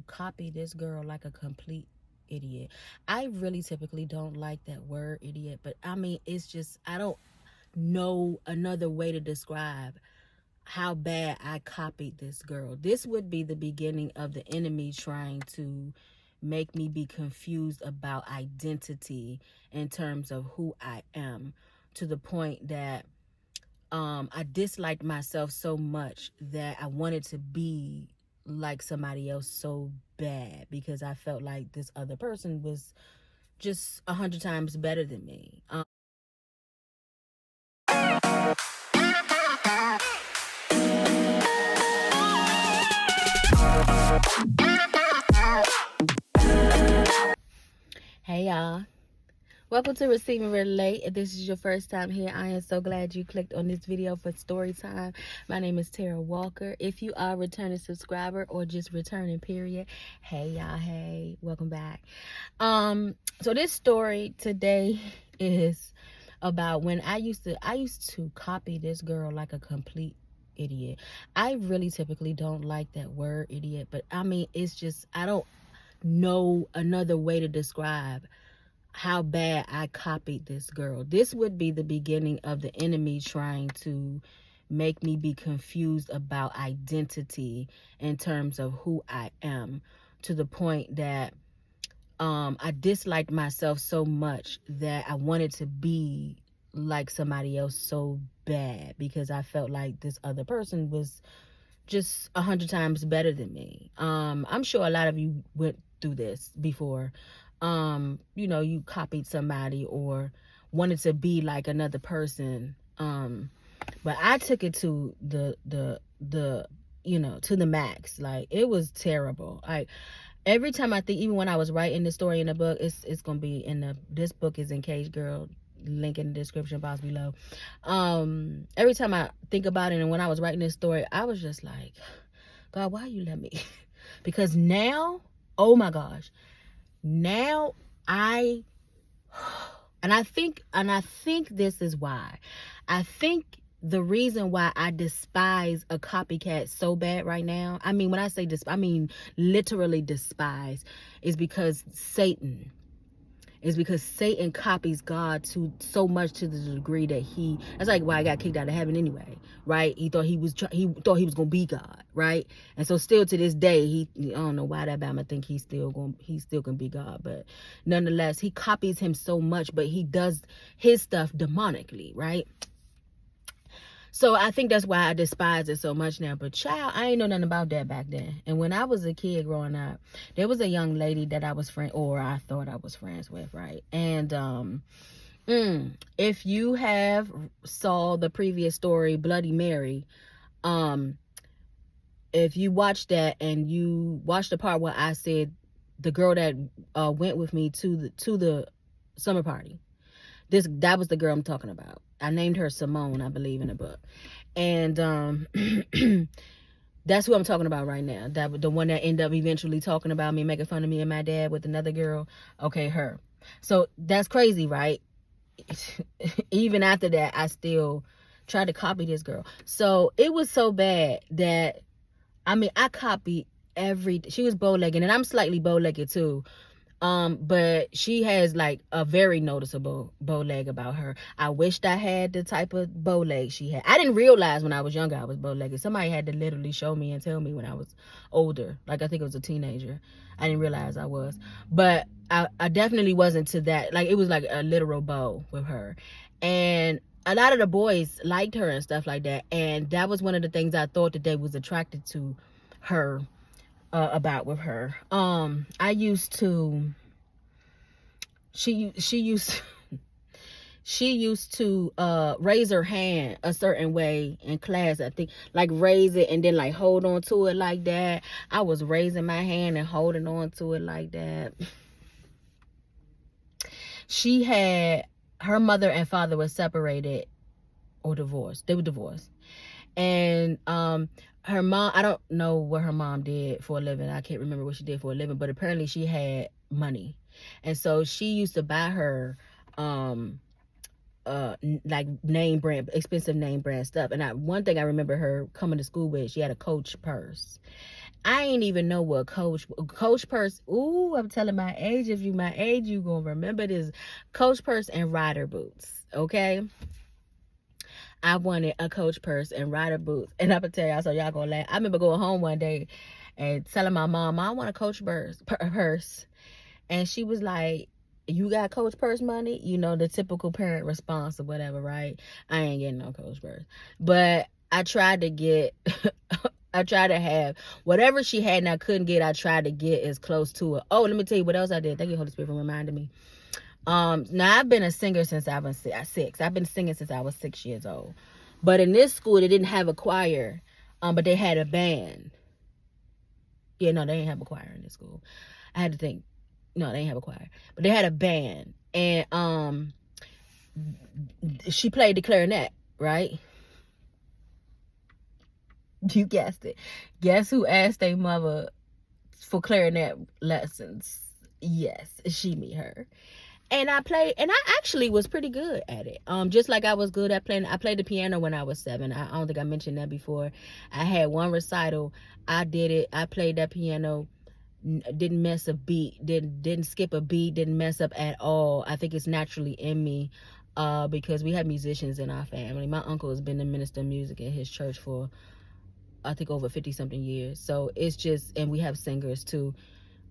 copy this girl like a complete idiot. I really typically don't like that word idiot, but I mean, it's just, I don't know another way to describe how bad I copied this girl. This would be the beginning of the enemy trying to make me be confused about identity in terms of who I am, to the point that I disliked myself so much that I wanted to be like somebody else so bad, because I felt like this other person was just 100 times better than me. Hey y'all. Welcome to Receive and Relate. If this is your first time here, I am so glad you clicked on this video for story time. My name is Tara Walker. If you are a returning subscriber or just returning period, hey y'all, hey, welcome back. So this story today is about when I used to copy this girl like a complete idiot. I really typically don't like that word idiot, but I mean, it's just, I don't know another way to describe how bad I copied this girl. This would be the beginning of the enemy trying to make me be confused about identity in terms of who I am, to the point that I disliked myself so much that I wanted to be like somebody else so bad, because I felt like this other person was just 100 times better than me. I'm sure a lot of you went through this before. You copied somebody or wanted to be like another person. But I took it to to the max. Like, it was terrible. Like, every time I think, even when I was writing the story in the book, it's gonna be this book is in Cage Girl, link in the description box below. Every time I think about it, and when I was writing this story, I was just like, God, why you let me? Because now, oh my gosh, now I think this is why. I think the reason why I despise a copycat so bad right now, I mean, when I say I mean literally despise, is because Satan copies God to so much, to the degree that that's like why I got kicked out of heaven anyway, right? He thought he was gonna be God, right? And so still to this day, I don't know why that Bama think he still can be God, but nonetheless, he copies him so much, but he does his stuff demonically, right? So I think that's why I despise it so much now. But child, I ain't know nothing about that back then. And when I was a kid growing up, there was a young lady that I thought I was friends with, right? And if you have saw the previous story, Bloody Mary, if you watched that and you watched the part where I said the girl that went with me to the summer party, that was the girl I'm talking about. I named her Simone, I believe, in the book. And that's who I'm talking about right now. That the one that ended up eventually talking about me, making fun of me and my dad with another girl. Okay, her. So that's crazy, right? Even after that, I still tried to copy this girl. So it was so bad that, I mean, I copied she was bow-legged, and I'm slightly bow-legged too. But she has like a very noticeable bow leg about her. I wished I had the type of bow leg she had. I didn't realize when I was younger I was bow legged. Somebody had to literally show me and tell me when I was older. Like, I think I was a teenager. I didn't realize I was. But I definitely wasn't to that. Like, it was like a literal bow with her. And a lot of the boys liked her and stuff like that. And that was one of the things I thought that they was attracted to her about with her. I used to, she used she used to raise her hand a certain way in class. I think, like, raise it and then like hold on to it like that. I was raising my hand and holding on to it like that. She had, her mother and father were separated or divorced. They were divorced. And her mom, I don't know what her mom did for a living. I can't remember what she did for a living, but apparently she had money. And so she used to buy her like expensive name brand stuff. And one thing I remember her coming to school with, she had a Coach purse. I ain't even know what Coach Purse. Ooh, I'm telling my age. If you my age, you gonna remember this. Coach Purse and rider boots. Okay. I wanted a Coach Purse and rider boots, and I'm gonna tell y'all, so y'all gonna laugh. I remember going home one day and telling my mom, I want a Coach purse, and she was like, "You got Coach Purse money?" You know, the typical parent response or whatever, right? I ain't getting no Coach Purse, but I tried to get. I tried to have whatever she had and I couldn't get. I tried to get as close to it. Oh, let me tell you what else I did. Thank you, Holy Spirit, for reminding me. Now I've been a singer since I was 6. I've been singing since I was 6 years old. But in this school, they didn't have a choir, but they had a band. Yeah, no, they didn't have a choir in this school. I had to think. No, they didn't have a choir, but they had a band, and she played the clarinet, right? You guessed it. Guess who asked their mother for clarinet lessons? Yes, she, me, her. And I played, and I actually was pretty good at it. Just like I was good at playing. I played the piano when I was 7. I don't think I mentioned that before. I had one recital. I did it. I played that piano. Didn't miss a beat. Didn't skip a beat. Didn't mess up at all. I think it's naturally in me, because we have musicians in our family. My uncle has been the minister of music in his church for, I think, over 50 something years. So it's just, and we have singers too.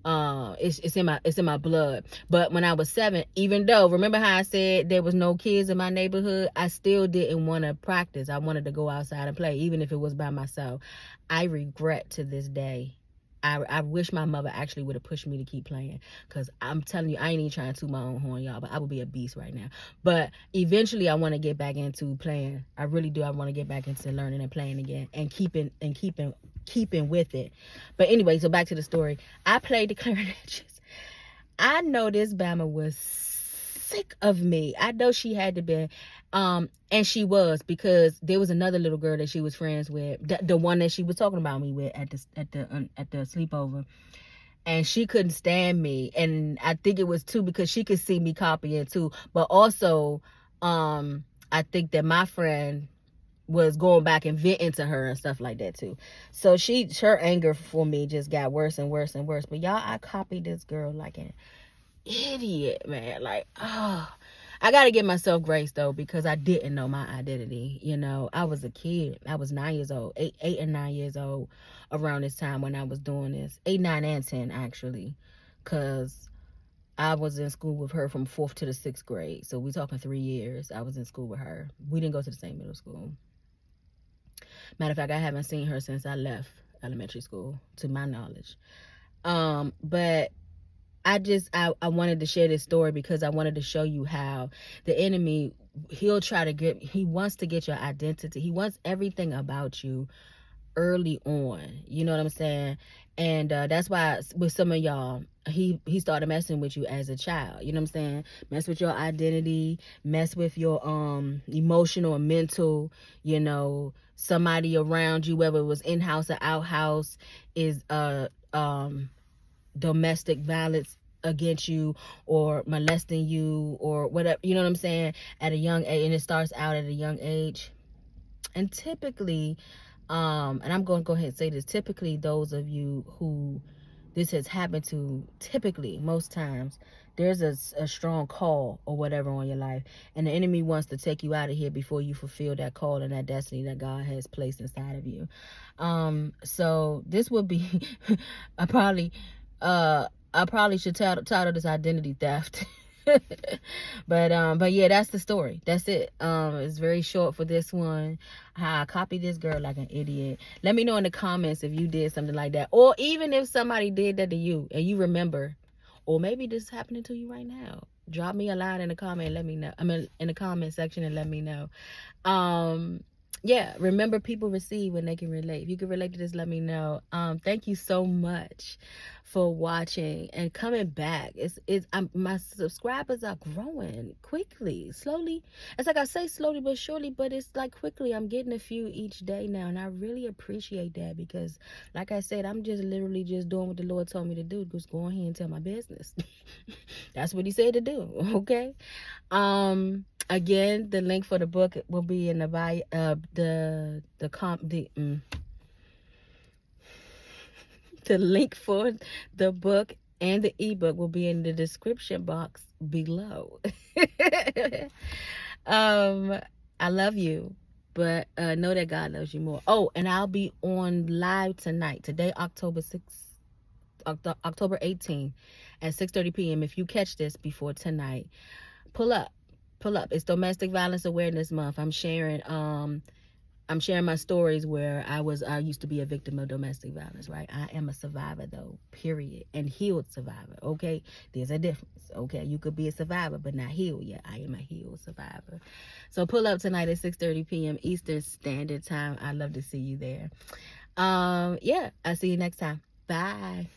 It's in my blood. But when I was 7, even though, remember how I said there was no kids in my neighborhood, I still didn't want to practice. I wanted to go outside and play, even if it was by myself. I regret to this day. I wish my mother actually would have pushed me to keep playing, because I'm telling you, I ain't even trying to toot my own horn, y'all, but I would be a beast right now. But eventually I want to get back into playing. I really do. I want to get back into learning and playing again, and keeping with it. But anyway, so back to the story. I played the clarinet. I know this Bama was sick of me. I know she had to be, and she was, because there was another little girl that she was friends with, the one that she was talking about me with at the sleepover, and she couldn't stand me. And I think it was too because she could see me copying too, but also, I think that my friend was going back and venting to her and stuff like that too. So her anger for me just got worse and worse and worse. But y'all, I copied this girl like an idiot, man. Like, oh, I gotta give myself grace though, because I didn't know my identity. You know, I was a kid. I was 9 years old, 8 and 9 years old around this time when I was doing this. 8, 9, and 10 actually, because I was in school with her from 4th to the 6th grade. So we talking 3 years. I was in school with her. We didn't go to the same middle school. Matter of fact, I haven't seen her since I left elementary school, to my knowledge. But I wanted to share this story because I wanted to show you how the enemy, he wants to get your identity. He wants everything about you early on. You know what I'm saying? And that's why with some of y'all, he started messing with you as a child. You know what I'm saying? Mess with your identity, mess with your emotional and mental, you know, somebody around you, whether it was in-house or out-house, is domestic violence against you, or molesting you, or whatever, you know what I'm saying, at a young age. And it starts out at a young age. And typically, and I'm going to go ahead and say this, typically those of you who this has happened to, typically, most times, there's a strong call or whatever on your life, and the enemy wants to take you out of here before you fulfill that call and that destiny that God has placed inside of you. So this would be I probably should title this identity theft. But yeah, that's the story. That's it. It's very short for this one. How I copied this girl like an idiot. Let me know in the comments if you did something like that, or even if somebody did that to you and you remember, or maybe this is happening to you right now. Drop me a line in the comment and let me know. I mean, in the comment section, and let me know. Yeah, remember, people receive when they can relate. If you can relate to this, let me know. Thank you so much for watching and coming back. My subscribers are growing quickly, slowly. It's like I say, slowly but surely, but it's like quickly. I'm getting a few each day now, and I really appreciate that, because like I said, I'm just literally just doing what the Lord told me to do. Just go ahead and tell my business. That's what he said to do. Okay. Again, the link for the book will be in the bio. The link for the book and the ebook will be in the description box below. um, I love you, but know that God loves you more. Oh, and I'll be on live tonight. Today, October 18th at 6:30 p.m. If you catch this before tonight, pull up. Pull up. It's Domestic Violence Awareness Month. I'm sharing my stories where I used to be a victim of domestic violence, right? I am a survivor though, period. And healed survivor, okay? There's a difference, okay? You could be a survivor but not healed yet. I am a healed survivor. So pull up tonight at 6:30 p.m. Eastern Standard Time. I'd love to see you there. Yeah, I'll see you next time. Bye.